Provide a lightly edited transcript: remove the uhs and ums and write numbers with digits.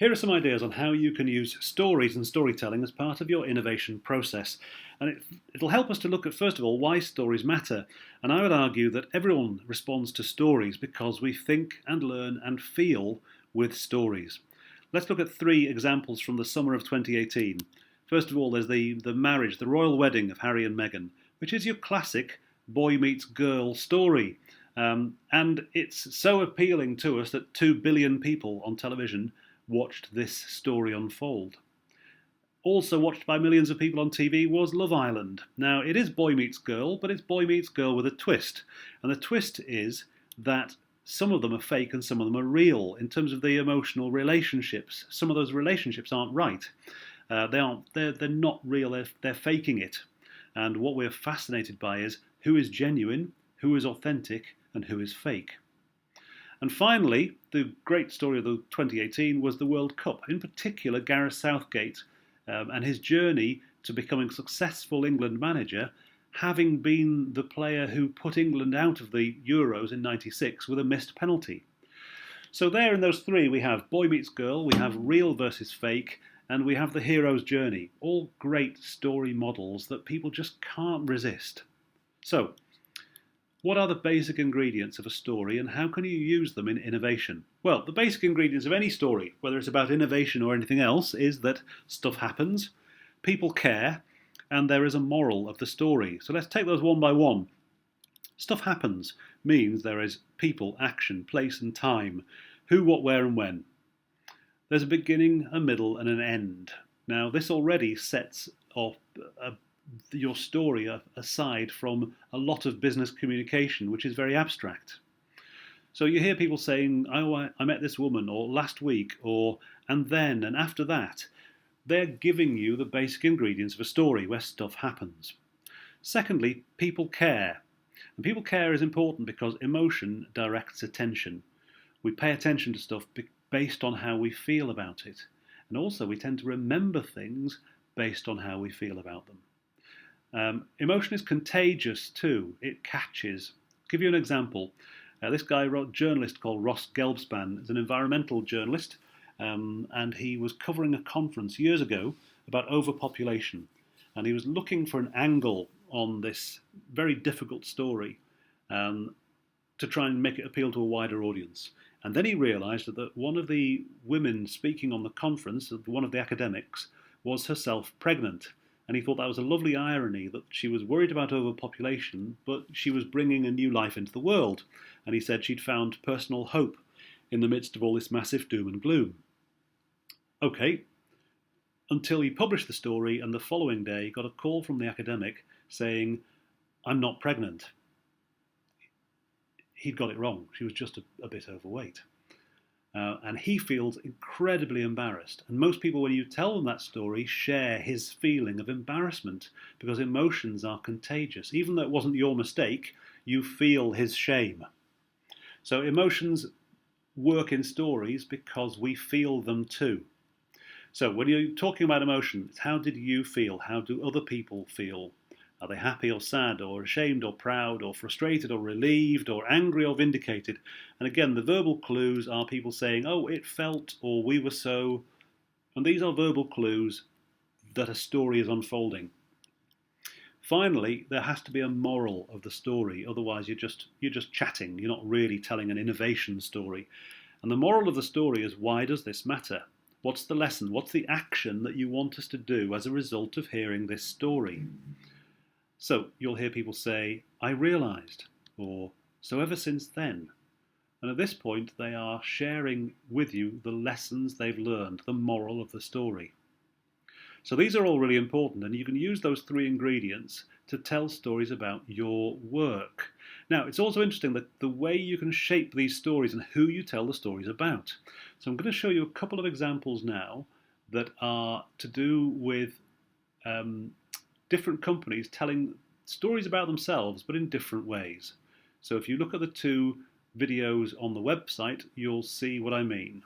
Here are some ideas on how you can use stories and storytelling as part of your innovation process. And it'll help us to look at, first of all, why stories matter. And I would argue that everyone responds to stories because we think and learn and feel with stories. Let's look at 3 examples from the summer of 2018. First of all, there's the marriage, the royal wedding of Harry and Meghan, which is your classic boy meets girl story. And it's so appealing to us that 2 billion people on television watched this story unfold. Also watched by millions of people on TV was Love Island. Now, it is boy meets girl, but it's boy meets girl with a twist. And the twist is that some of them are fake and some of them are real in terms of the emotional relationships. Some of those relationships aren't right. They're not real, they're faking it. And what we're fascinated by is who is genuine, who is authentic, and who is fake. And finally, the great story of the 2018 was the World Cup, in particular Gareth Southgate and his journey to becoming a successful England manager, having been the player who put England out of the Euros in '96 with a missed penalty. So there in those 3 we have boy meets girl, we have real versus fake, and we have the hero's journey. All great story models that people just can't resist. So, what are the basic ingredients of a story and how can you use them in innovation? Well, the basic ingredients of any story, whether it's about innovation or anything else, is that stuff happens, people care, and there is a moral of the story. So let's take those one by one. Stuff happens means there is people, action, place and time, who, what, where and when. There's a beginning, a middle and an end. Now this already sets off your story aside from a lot of business communication, which is very abstract. So you hear people saying, oh, I met this woman, or last week, or and then, and after that. They're giving you the basic ingredients of a story where stuff happens. Secondly, people care. And people care is important because emotion directs attention. We pay attention to stuff based on how we feel about it. And also we tend to remember things based on how we feel about them. Emotion is contagious too. It catches. I'll give you an example. This guy, journalist called Ross Gelbspan, is an environmental journalist, and he was covering a conference years ago about overpopulation. And he was looking for an angle on this very difficult story to try and make it appeal to a wider audience. And then he realised that one of the women speaking on the conference, one of the academics, was herself pregnant. And he thought that was a lovely irony that she was worried about overpopulation, but she was bringing a new life into the world. And he said she'd found personal hope in the midst of all this massive doom and gloom. Okay, until he published the story, and the following day got a call from the academic saying, I'm not pregnant. He'd got it wrong. She was just a bit overweight. And he feels incredibly embarrassed. And most people, when you tell them that story, share his feeling of embarrassment because emotions are contagious. Even though it wasn't your mistake, you feel his shame. So emotions work in stories because we feel them too. So when you're talking about emotion, it's how did you feel? How do other people feel? Are they happy or sad or ashamed or proud or frustrated or relieved or angry or vindicated? And again, the verbal clues are people saying, oh, it felt, or we were so. And these are verbal clues that a story is unfolding. Finally, there has to be a moral of the story. Otherwise, you're just chatting. You're not really telling an innovation story. And the moral of the story is, why does this matter? What's the lesson? What's the action that you want us to do as a result of hearing this story? So you'll hear people say, I realised, or so ever since then. And at this point, they are sharing with you the lessons they've learned, the moral of the story. So these are all really important, and you can use those 3 ingredients to tell stories about your work. Now, it's also interesting that the way you can shape these stories and who you tell the stories about. So I'm going to show you a couple of examples now that are to do with different companies telling stories about themselves, but in different ways. So if you look at the 2 videos on the website, you'll see what I mean.